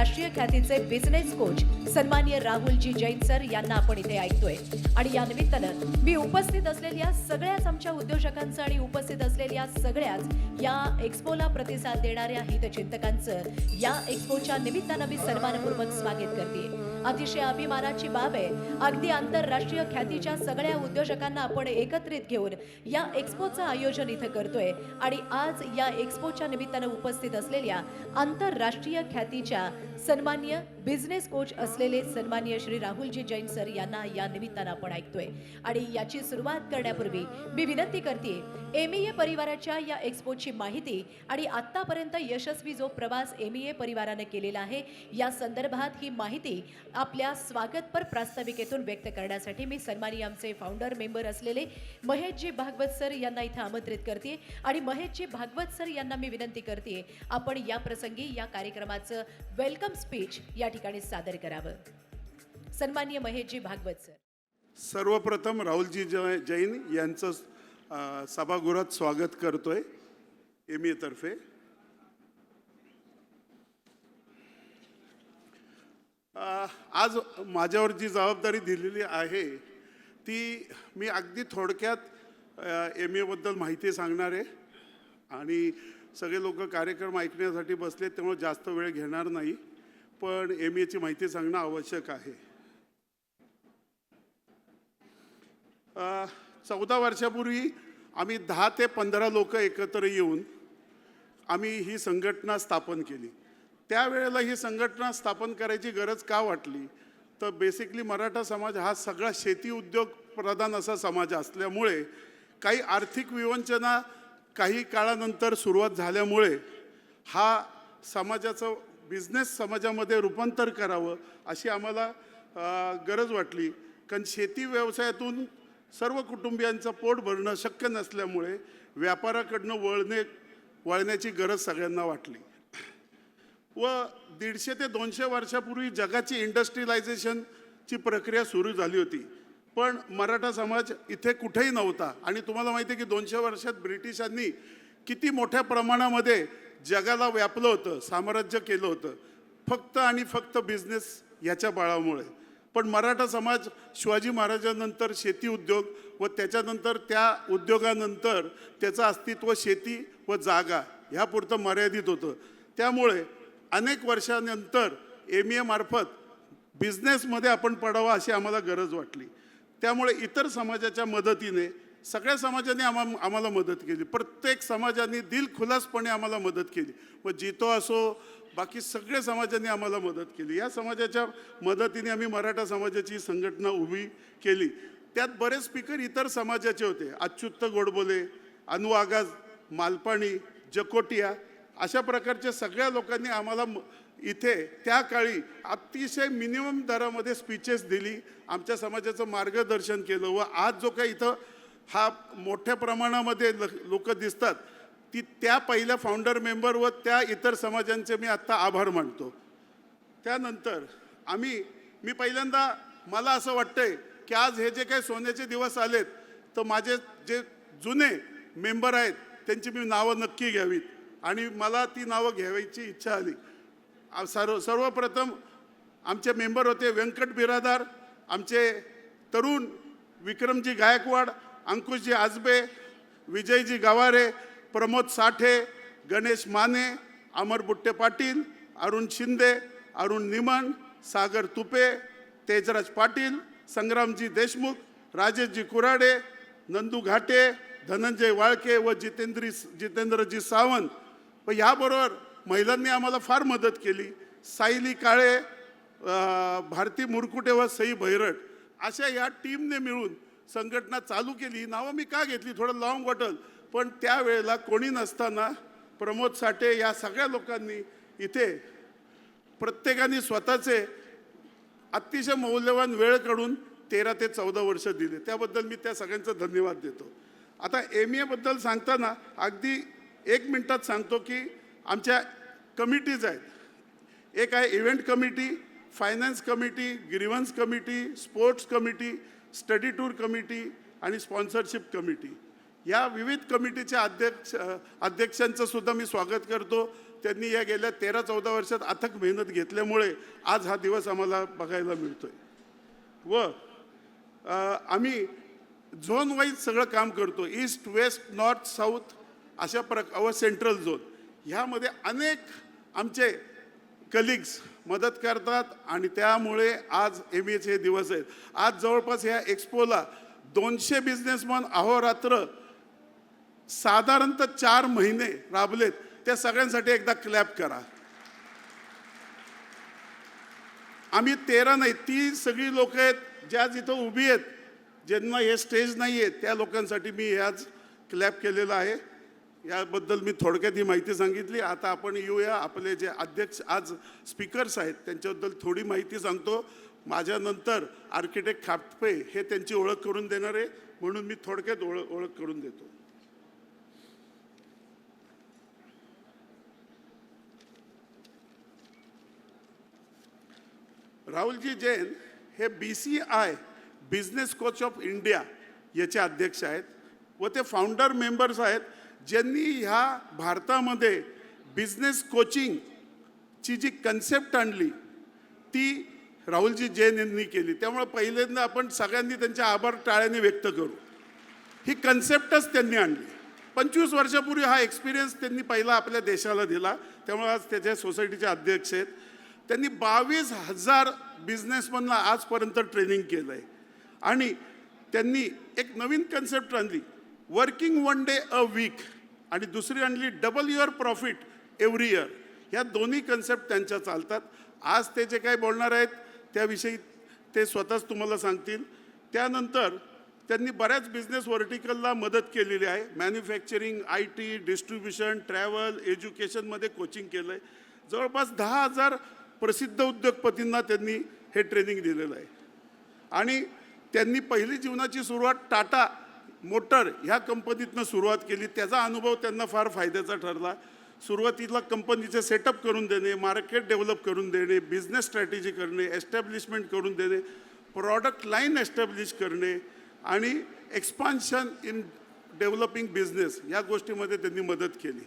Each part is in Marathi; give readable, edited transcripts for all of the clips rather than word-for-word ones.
राष्ट्रीय ख्यातीचे बिझनेस कोच सन्माननीय राहुलजी जैन सर यांना आपण इथे ऐकतोय। आणि या निमित्तानं मी उपस्थित असलेल्या सगळ्याच आमच्या उद्योजकांचं आणि उपस्थित असलेल्या सगळ्याच या एक्स्पोला प्रतिसाद देणाऱ्या हितचिंतकांचं या एक्स्पोच्या निमित्तानं मी सन्मानपूर्वक स्वागत करते। अतिशय अभिमानाची बाब आहे, अगदी आंतरराष्ट्रीय ख्यातीच्या सगळ्या उद्योजकांना आपण एकत्रित घेऊन या एक्स्पोचं आयोजन इथे करतोय। आणि आज या एक्स्पोच्या निमित्तानं उपस्थित असलेल्या आंतरराष्ट्रीय ख्यातीच्या सन्माननीय बिझनेस कोच असलेले सन्माननीय श्री राहुलजी जैन सर यांना या निमित्तानं आपण ऐकतोय। आणि याची सुरुवात करण्यापूर्वी मी विनंती करते, एमईए परिवाराच्या या एक्स्पोची माहिती आणि आतापर्यंत यशस्वी जो प्रवास एमईए परिवाराने केलेला आहे या संदर्भात ही माहिती आपल्या स्वागतपर प्रास्ताविकेतून व्यक्त करण्यासाठी मी सन्माननीय आमचे फाउंडर मेंबर असलेले महेशजी भागवत सर यांना इथे आमंत्रित करते। आणि महेशजी भागवत सर यांना मी विनंती करते, आपण या प्रसंगी या कार्यक्रमाचं वेलकम स्पीच या ठिकाणी सादर करावं। सन्माननीय महेशजी भागवत सर। सर्वप्रथम राहुलजी जैन यांचं सभागृहात स्वागत करतोय एमईए तर्फे। आज माझ्यावर जी जबाबदारी दिलेली आहे ती मी अगदी थोडक्यात एमईए बद्दल माहिती सांगणार आहे आणि सगळे लोक कार्यक्रम ऐकण्यासाठी बसले त्यामुळे जास्त वेळ घेणार नाही, पण एमईएची माहिती सांगणं आवश्यक आहे। 14 वर्षापूर्वी आम्ही 10 ते 15 लोक एकत्र येऊन आम्ही ही संघटना स्थापन केली। त्यावेळेला ही संघटना स्थापन करायची गरज का वाटली तर बेसिकली मराठा समाज हा सगळा शेती उद्योग प्रधान असा समाज असल्यामुळे काही आर्थिक विवंचना काही काळानंतर सुरुवात झाल्यामुळे हा समाजाचं बिझनेस समाजामध्ये रूपांतर करावं अशी आम्हाला गरज वाटली। कारण शेती व्यवसायातून सर्व कुटुंबियांचं पोट भरणं शक्य नसल्यामुळे व्यापाराकडनं वळण्याची गरज सगळ्यांना वाटली। व 150 ते 200 वर्षापूर्वी जगाची इंडस्ट्रियलायझेशनची प्रक्रिया सुरू झाली होती, पण मराठा समाज इथे कुठेही नव्हता। आणि तुम्हाला माहिती आहे की 200 वर्षात ब्रिटिशांनी किती मोठ्या प्रमाणामध्ये जगाला व्यापलं होतं, साम्राज्य केलं होतं, फक्त आणि फक्त बिझनेस याच्या बळामुळे। पण मराठा समाज शिवाजी महाराजांनंतर शेती उद्योग व त्याच्यानंतर त्या उद्योगानंतर त्याचं अस्तित्व शेती व जागा ह्यापुरतं मर्यादित होतं। त्यामुळे अनेक वर्षानंतर एमईए मार्फत बिझनेसमध्ये आपण पडावं अशी आम्हाला गरज वाटली। त्यामुळे इतर समाजाच्या मदतीने सगळ्या समाजाने आम्हाला मदत केली, प्रत्येक समाजाने दिलखुलासपणे आम्हाला मदत केली। व जितो असो बाकी सगळे समाजाने आम्हाला मदत केली। या समाजाच्या मदतीने आम्ही मराठा समाजाची संघटना उभी केली। त्यात बरेच स्पीकर इतर समाजाचे होते, अच्युत गोडबोले, अनुआगाज, मालपाणी, जकोटिया अशा प्रकारच्या सगळ्या लोकांनी आम्हाला इथे त्या काळी अतिशय मिनिमम दरामध्ये स्पीचेस दिली, आमच्या समाजाचं मार्गदर्शन केलं। व आज जो काही इथं हा मोठ्या प्रमाणामध्ये लोक दिसतात ती त्या पहिल्या फाउंडर मेंबर व त्या इतर समाजांचे मी आत्ता आभार मानतो। त्यानंतर मी पहिल्यांदा मला असं वाटतंय की आज हे जे काही सोन्याचे दिवस आलेत तर माझे जे जुने मेंबर आहेत त्यांची मी नावं नक्की घ्यावीत आणि मला ती नावं घ्यायची इच्छा आली। सर्वप्रथम आमचे मेंबर होते व्यंकट बिरादार, आमचे तरुण विक्रमजी गायकवाड, अंकुशजी आजबे, विजयजी गवारे, प्रमोद साठे, गणेश माने, अमर बुट्टे पाटील, अरुण शिंदे, अरुण निमन, सागर तुपे, तेजराज पाटील, संग्रामजी देशमुख, राजेशजी कुराडे, नंदू घाटे, धनंजय वाळके व जितेंद्रजी सावंत। व याबरोबर महिलांनी आम्हाला फार मदत केली, सायली काळे, भारती मुरकुटे व सई भैरट अशा या टीमने मिळून संघटना चालू केली। नावं मी का घेतली थोडं लॉंग वाटल, पण त्यावेळेला कोणी नसताना प्रमोद साठे या सगळ्या लोकांनी इथे प्रत्येकाने स्वतःचे अतिशय मौल्यवान वेळ काढून 13 ते 14 वर्ष दिले, त्याबद्दल मी त्या सगळ्यांचा धन्यवाद देतो। आता एमईए बद्दल सांगताना अगदी 1 मिनिटात सांगतो की आमच्या कमिटीज आहेत। एक आहे event committee, finance committee, grievance committee, sports committee, study tour committee आणि स्पॉन्सरशिप कमिटी। या विविध कमिटीच्या अध्यक्षांचं सुद्धा मी स्वागत करतो। त्यांनी या गेल्या 13-14 वर्षात अथक मेहनत घेतल्यामुळे आज हा दिवस आम्हाला बघायला मिळतोय. व आम्ही झोन वाईज सगळं काम करतो. ईस्ट, वेस्ट, नॉर्थ, साऊथ अशा व सेंट्रल झोन ह्यामध्ये अनेक आमचे कलिग्स मदत करतात आणि त्यामुळे आज MEH हे दिवस आहेत. आज जवळपास ह्या एक्सपोला 200 बिझनेसमन अहोरात्र साधारणतः 4 महिने राबलेत. त्या सगळ्यांसाठी एकदा क्लॅप करा. आम्ही 13 नाही, ती सगळी लोक आहेत ज्या जिथं उभी आहेत, ज्यांना हे स्टेज नाही आहे, त्या लोकांसाठी मी हे आज क्लॅप केलेलं आहे. याबद्दल मी थोडक्यात ही माहिती सांगितली. आता आपण येऊया आपले जे अध्यक्ष आज स्पीकर्स आहेत त्यांच्याबद्दल थोडी माहिती सांगतो. माझ्यानंतर आर्किटेक्ट खापे हे त्यांची ओळख करून देणार आहे, म्हणून मी थोडक्यात ओळख करून देतो. राहुलजी जैन हे BCI business coach of India याचे अध्यक्ष आहेत व ते फाउंडर मेंबर्स आहेत ज्यांनी ह्या भारतामध्ये बिझनेस कोचिंगची जी कन्सेप्ट आणली ती राहुलजी जैन यांनी केली. त्यामुळे पहिल्यांदा आपण सगळ्यांनी त्यांचे आभार टाळ्याने व्यक्त करू. ही कन्सेप्टच त्यांनी आणली. 25 वर्षापूर्वी हा एक्सपिरियन्स त्यांनी पहिला आपल्या देशाला दिला. त्यामुळे आज त्याच्या सोसायटीचे अध्यक्ष आहेत. त्यांनी 22,000 बिझनेसमनला आजपर्यंत ट्रेनिंग केलं आहे आणि त्यांनी एक नवीन कन्सेप्ट आणली, वर्किंग 1 डे अ वीक, आणि दुसरी आणली double your profit every year. ह्या दोन्ही कन्सेप्ट त्यांच्या चालतात. आज ते जे काही बोलणार आहेत त्याविषयी ते स्वतःच तुम्हाला सांगतील. त्यानंतर त्यांनी बऱ्याच बिझनेस व्हर्टिकलला मदत केलेली आहे. मॅन्युफॅक्चरिंग, IT, डिस्ट्रीब्युशन, ट्रॅव्हल, एज्युकेशनमध्ये कोचिंग केलं आहे. जवळपास 10,000 प्रसिद्ध उद्योगपतींना त्यांनी हे ट्रेनिंग दिलेलं आहे. आणि त्यांनी पहिली जीवनाची सुरुवात टाटा मोटर ह्या कंपनीतनं सुरुवात केली. त्याचा अनुभव त्यांना फार फायद्याचा ठरला. सुरुवातीला कंपनीचे सेटअप करून देणे, मार्केट डेव्हलप करून देणे, बिझनेस स्ट्रॅटेजी करणे, एस्टॅब्लिशमेंट करून देणे, प्रॉडक्ट लाईन एस्टॅब्लिश करणे आणि एक्सपान्शन इन डेव्हलपिंग बिझनेस या गोष्टीमध्ये त्यांनी मदत केली.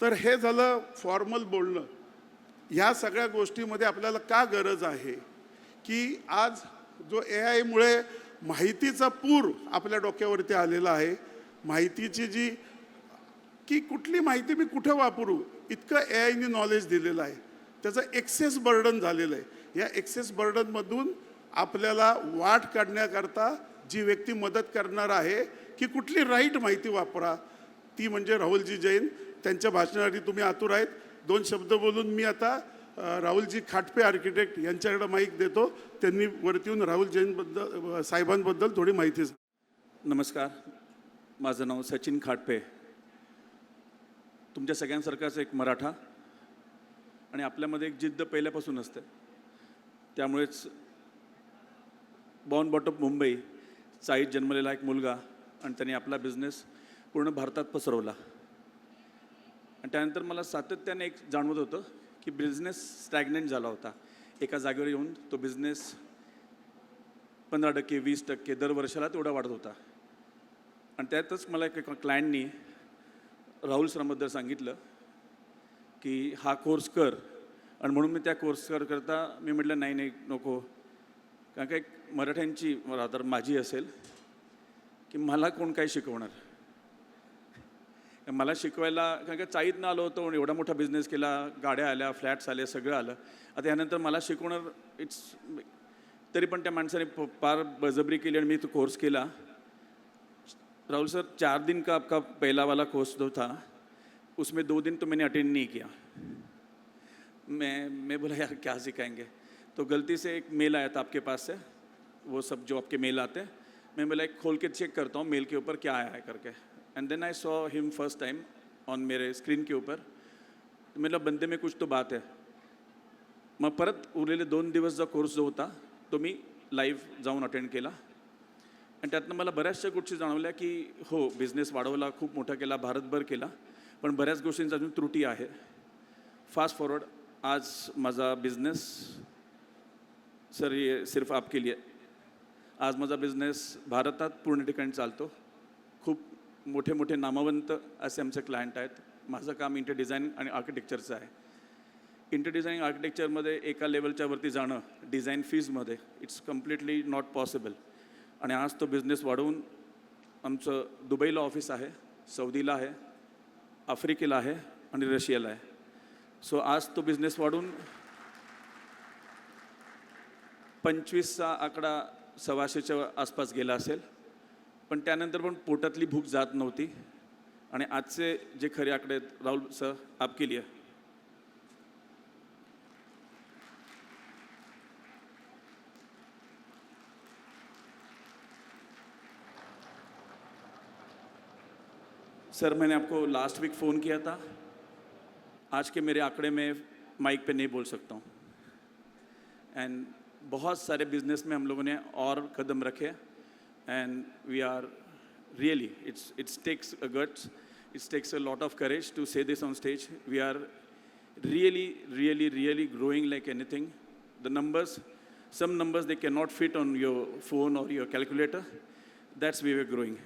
तर हे झालं फॉर्मल बोलणं. ह्या सगळ्या गोष्टीमध्ये आपल्याला का गरज आहे की आज जो AI मुळे माहितीचा पूर आपल्या डोक्यावरती आलेला आहे. माहितीची जी की कुठली माहिती मी कुठं वापरू इतकं AIने नॉलेज दिलेलं आहे. त्याचं एक्सेस बर्डन झालेलं आहे. या एक्सेस बर्डनमधून आपल्याला वाट काढण्याकरता जी व्यक्ती मदत करणार आहे की कुठली राईट माहिती वापरा, ती म्हणजे राहुलजी जैन. त्यांच्या भाषणासाठी तुम्ही आतुर आहेत. 2 शब्द बोलून मी आता राहुलजी खाटपे आर्किटेक्ट यांच्याकडे माईक देतो. त्यांनी वरती येऊन राहुल जैनबद्दल साहेबांबद्दल थोडी माहिती नमस्कार, माझं नाव सचिन खाटपे. तुमच्या सगळ्यांसारखाच एक मराठा आणि आपल्यामध्ये एक जिद्द पहिल्यापासून असते. त्यामुळेच बॉर्न बॉटअप मुंबई चाळीत जन्मलेला एक मुलगा आणि त्याने आपला बिझनेस पूर्ण भारतात पसरवला. आणि त्यानंतर मला सातत्याने एक जाणवत होतं की बिझनेस स्टॅग्नंट झाला होता. एका जागेवर येऊन तो बिझनेस 15%, 20% दर वर्षाला तेवढा वाढत होता. आणि त्यातच मला एका क्लायंटनी राहुल सरांबद्दल सांगितलं की हा कोर्स कर. आणि म्हणून मी त्या कोर्स करता मी म्हटलं नाही नको, कारण का एक मराठ्यांची तर माझी असेल की मला कोण काय शिकवणार. मला शिकवायला, कारण का चाळीतनं आलो होतो, एवढा मोठा बिझनेस केला, गाड्या आल्या, फ्लॅट्स आले, सगळं आलं. आता यानंतर मला शिकवणार तरी पण त्या माणसाने फार बळजबरी केली आणि मी तो कोर्स केला. राहुल सर 4 दिन का आपका पहला वाला कोर्स जो था उसमें 2 दिन तो मैंने अटेंड नहीं किया. मैं बोला यार क्या सिखाएंगे. तो गलती से एक मेल आया था आपके पास से, वो सब जो आपके मेल आते हैं, मैं बोला एक खोल के चेक करता हूँ मेल के ऊपर क्या आया है करके. End then I saw him first time on मेरे स्क्रीन के ऊपर. तो मेरा बंदे में कुछ तो बात है. मग परत उरलेले 2 दिवसचा कोर्स जो होता तो मी लाईव्ह जाऊन अटेंड केला. आणि त्यातनं मला बऱ्याचशा गोष्टी जाणवल्या की हो, बिझनेस वाढवला, खूप मोठा केला, भारतभर केला, पण बऱ्याच गोष्टींचा अजून त्रुटी आहे. फास्ट फॉरवर्ड, आज माझा बिझनेस सर ये सिर्फ आपके लिए, आज माझा बिझनेस भारतात पूर्ण ठिकाणी चालतो. खूप मोठे मोठे नामवंत असे आमचे क्लायंट आहेत. माझं काम इंटर डिझाईन आणि आर्किटेक्चरचं आहे. इंटर डिझाईनिंग आर्किटेक्चरमध्ये एका लेवलच्या वरती जाणं डिझाईन फीजमध्ये इट्स कम्प्लिटली नॉट पॉसिबल. आणि आज तो बिझनेस वाढवून आमचं दुबईला ऑफिस आहे, सौदीला आहे, आफ्रिकेला आहे आणि रशियाला आहे. सो आज तो बिझनेस वाढून 25चा आकडा 1,200च्या आसपास गेला असेल. पण त्यानंतर पण पोटातली भूक जात नव्हती. आणि आजचे जे खरे आकडे आहेत, राहुल सर आपके लिए. सर मैंने आपको लास्ट वीक फ़ोन किया था. आज के मेरे आंकड़े में माइक पे नहीं बोल सकता हूँ. एंड बहुत सारे बिजनेस में हम लोगों ने और कदम रखे. And we are really it's takes a guts, it's takes a lot of courage to say this on stage. We are really growing like anything. The numbers, some numbers they cannot fit on your phone or your calculator. That's where we're growing.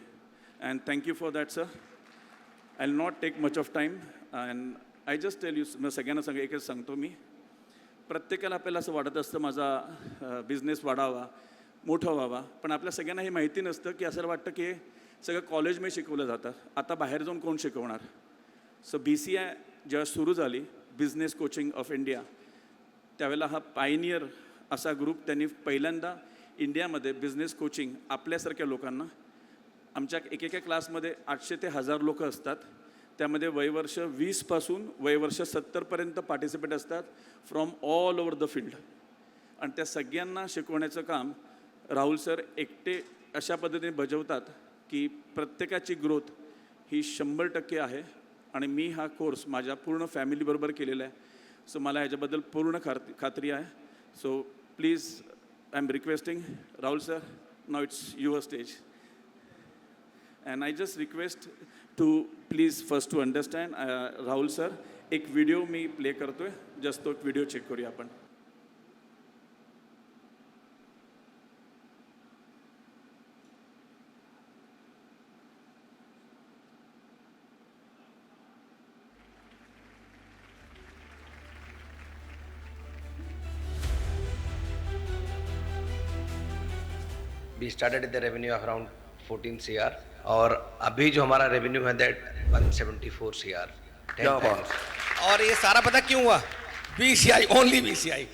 And thank you for that, sir. I'll not take much of time. And I just tell you, मैं सगळ्यांना एकच सांगतो मी, प्रत्येकाला आपल्याला असं वाटत असतं माझा बिझनेस वाढावा, मोठा व्हावा. पण आपल्या सगळ्यांना हे माहिती नसतं की असं वाटतं की सगळं कॉलेजमध्ये शिकवलं जातं, आता बाहेर जाऊन कोण शिकवणार. सो BCI जेव्हा सुरू झाली, बिझनेस कोचिंग ऑफ इंडिया, त्यावेळेला हा पायनियर असा ग्रुप त्यांनी पहिल्यांदा इंडियामध्ये बिझनेस कोचिंग आपल्यासारख्या लोकांना, आमच्या एकेका क्लासमध्ये 800 ते 1000 लोक असतात. त्यामध्ये वयवर्ष 20 पासून वयवर्ष 70 पर्यंत पार्टिसिपेट असतात from all over the field. आणि त्या सगळ्यांना शिकवण्याचं काम राहुल सर एकटे अशा पद्धतीने बजावतात की प्रत्येकाची ग्रोथ ही 100% आहे. आणि मी हा कोर्स माझ्या पूर्ण फॅमिलीबरोबर केलेला आहे. सो मला ह्याच्याबद्दल पूर्ण खात्री आहे. So please I am requesting Rahul sir, now it's your stage. And I just request to please first to understand, Rahul sir एक व्हिडिओ मी प्ले करतोय, जस्ट तो व्हिडिओ चेक करूया आपण. We started with the revenue of around 14 CR और अभी जो हमारा रेवेन्यू है दैट 174 CR. और ये सारा पता क्यों हुआ? BCI, only BCI.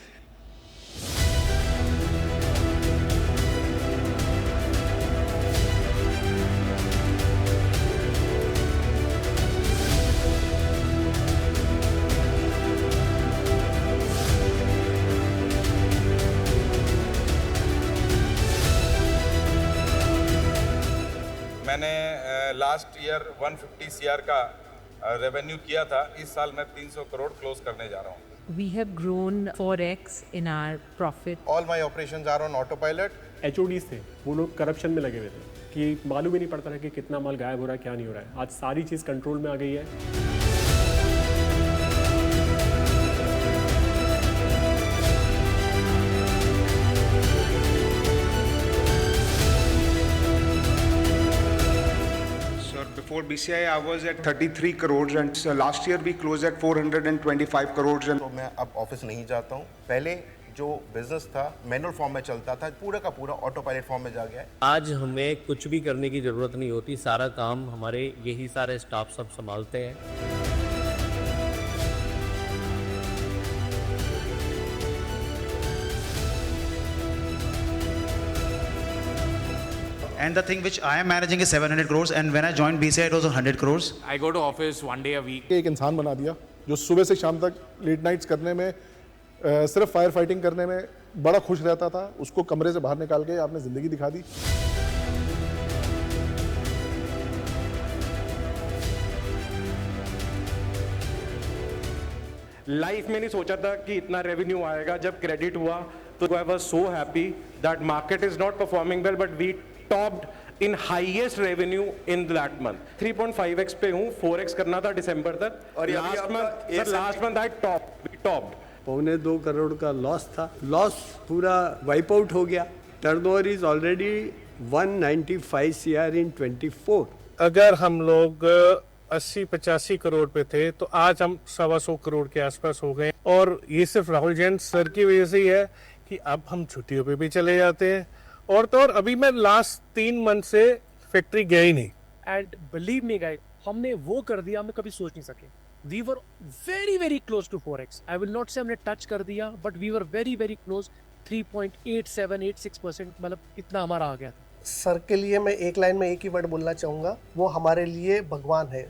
मैंने लास्ट ईयर 150 CR का रेवेन्यू किया था. इस साल मैं 300 करोड़ क्लोज करने जा रहा हूँ. We have grown 4x in our profit. All my operations are on autopilot. HODs थे, वो लोग करप्शन में लगे हुए थे कि मालूम ही नहीं पड़ता था कि कितना माल गायब हो रहा है, क्या नहीं हो रहा है. आज सारी चीज़ कंट्रोल में आ गई है. Before BCI, I was at 33 crores and last year we closed at 425 crores. तो मैं अब ऑफिस नहीं जाता हूँ. पहले जो बिजनेस था मैनुअल फॉर्म में चलता था, पूरा का पूरा ऑटो पायलट फॉर्म में जा गया है. आज हमें कुछ भी करने की ज़रूरत नहीं होती, सारा काम हमारे यही सारे स्टाफ सब संभालते हैं. And the thing which I am managing is 700 crores, and when I joined BCI it was 100 crores. I go to office one day a week. एक इंसान बना दिया जो सुबह से शाम तक लेट नाइट्स करने में, सिर्फ फायर फाइटिंग करने में बड़ा खुश रहता था. उसको कमरे से बाहर निकाल के आपने जिंदगी दिखा दी. लाइफ में नहीं सोचा था कि इतना रेवेन्यू आएगा. जब क्रेडिट हुआ तो I was so happy that market is not performing well, but we topped in highest revenue in that month. 3.5x पे हूँ, 4x करना था दिसंबर तक. और last month I topped. 1.25 crore का लॉस था. लॉस पूरा वाइप आउट हो गया. Turnover is already 195 CR in 24. अगर हम लोग 80-85 करोड़ पे थे तो आज हम 125 करोड़ के आसपास हो गए। और ये सिर्फ राहुल जैन सर की वजह से ही है कि अब हम छुट्टियों पे भी चले जाते हैं। और तो और अभी मैं लास्ट 3 मंथ से फैक्ट्री गया ही नहीं। एंड बिलीव मी गाइस, हमने वो कर दिया हमें कभी सोच नहीं सके। We were very very close to 4x। I will not say हमने टच कर दिया, but we were very very close. 3.8786%, मतलब इतना हमारा आ गया था। सर के लिए मैं एक लाइन में एक ही वर्ड बोलना चाहूँगा, वो हमारे लिए भगवान है।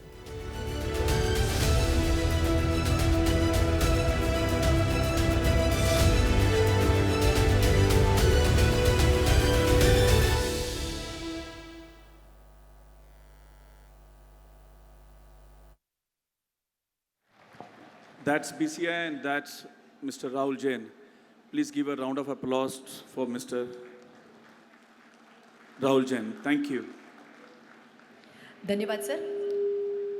That's BCI and that's Mr. Rahul Jain. Please give a round of applause for Mr. Rahul Jain. Thank you. धन्यवाद सर.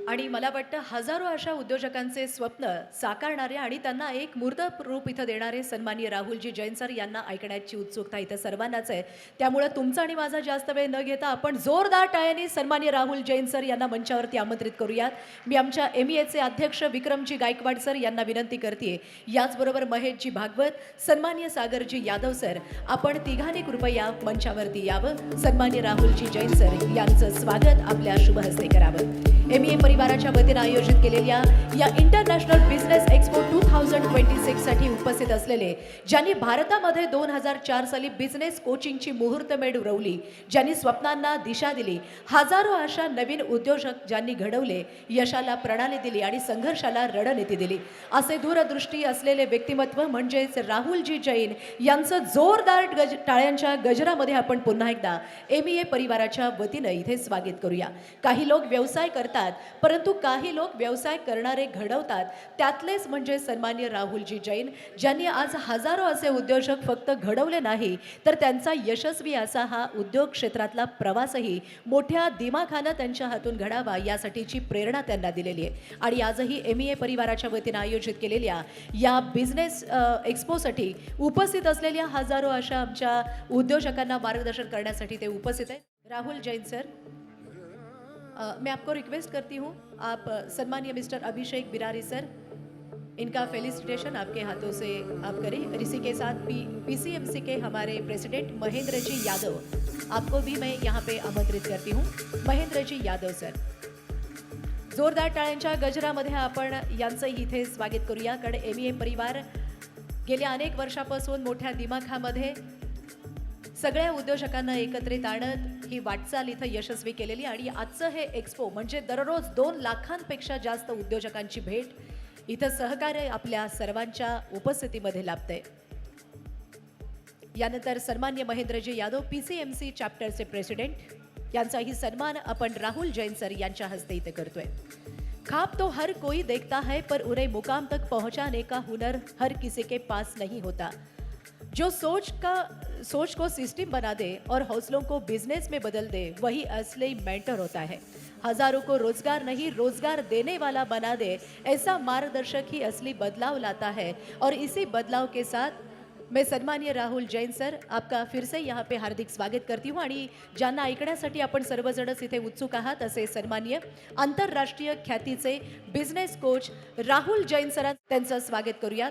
आणि मला वाटतं हजारो अशा उद्योजकांचे स्वप्न साकारणारे आणि त्यांना एक मूर्त रूप इथं देणारे सन्माननीय राहुलजी जैन सर यांना ऐकण्याची उत्सुकता इथं सर्वांनाच आहे. त्यामुळे तुमचा आणि माझा जास्त वेळ न घेता आपण जोरदार टाळ्यांनी सन्माननीय राहुल जैन सर यांना मंचावरती आमंत्रित करूयात. मी आमच्या MEAचे अध्यक्ष विक्रमजी गायकवाड सर यांना विनंती करते. याचबरोबर महेशजी भागवत, सन्माननीय सागरजी यादव सर, आपण तिघांनी कृपया मंचावरती यावं. सन्माननीय राहुलजी जैन सर यांचं स्वागत आपल्या शुभ हस्ते करावं. MEA परिवाराच्या वतीने आयोजित केलेल्या या इंटरनॅशनल बिझनेस एक्सपो 2026 साठी उपस्थित असलेले, ज्यांनी भारतामध्ये 2004 साली बिझनेस कोचिंगची मुहूर्तमेढ उडवली, ज्यांनी स्वप्नांना दिशा दिली, हजारो अशा नवीन उद्योजक ज्यांनी घडवले, यशाला प्रणाली दिली आणि संघर्षाला रणनीती दिली, असे दूरदृष्टी असलेले व्यक्तिमत्व म्हणजेच राहुलजी जैन यांचं जोरदार टाळ्यांच्या गजरामध्ये आपण पुन्हा एकदा MEA परिवाराच्या वतीने इथे स्वागत करूया. काही लोक व्यवसाय करतात, परंतु काही लोक व्यवसाय करणारे घडवतात. त्यातलेच म्हणजे सन्माननीय राहुलजी जैन, ज्यांनी आज हजारो असे उद्योजक फक्त घडवले नाही, तर त्यांचा यशस्वी असा हा उद्योग क्षेत्रातला प्रवासही मोठ्या दिमाखानं त्यांच्या हातून घडावा यासाठीची प्रेरणा त्यांना दिलेली आहे. आणि आजही MEA परिवाराच्या वतीने आयोजित केलेल्या या बिझनेस एक्सपोसाठी उपस्थित असलेल्या हजारो अशा आमच्या उद्योजकांना मार्गदर्शन करण्यासाठी ते उपस्थित आहेत. राहुल जैन सर, मैं आपको रिक्वेस्ट करती हूँ, आप सम्मानीय मिस्टर अभिषेक बिरारी सर, इनका फेलिसिटेशन आपके हाथों से आप करें. इसी के साथ PCMC के हमारे प्रेसिडेंट महेंद्र जी यादव, आपको भी मैं यहाँ पे आमंत्रित करती हूँ. महेंद्र जी यादव सर, जोरदार टाळ्यांच्या गजरामध्ये आपण यांचंही इथे स्वागत करूया. कारण MEA परिवार गेल्या अनेक वर्षापासून मोठ्या दिमाखामध्ये सगळ्या उद्योजकांना एकत्रित आणत ही वाटचाल इथं यशस्वी केलेली. आणि आजचं हे एक्सपो म्हणजे दररोज 2 लाखांपेक्षा जास्त उद्योजकांची भेट इथं सहकार्य आपल्या सर्वांच्या उपस्थितीमध्ये लाभतंय. यानंतर सन्माननीय महेंद्रजी यादव, PCMC चॅप्टरचे प्रेसिडेंट, यांचाही सन्मान आपण राहुल जैन सर यांच्या हस्ते इथे करतोय. ख्वाब तो हर कोई देखता है, पर उन्हें मुकाम तक पहुंचाने का हुनर हर किसी के पास नहीं होता. जो सोच को सिस्टम बना दे और हौसलों को बिजनेस में बदल दे, वही असली मेंटर होता है. हजारों को रोजगार नहीं, रोजगार देने वाला बना दे, ऐसा मार्गदर्शक ही असली बदलाव लाता है. और इसी बदलाव के साथ मैं सन्माननीय राहुल जैन सर, आपका फिर से यहाँ पे हार्दिक स्वागत करती हूँ. आणि ज्यांना ऐकण्यासाठी आपण सर्वजणच इथे उत्सुक आहात असे सन्माननीय आंतरराष्ट्रीय ख्यातीचे business coach Rahul Jain sir, त्यांचं स्वागत करूयात.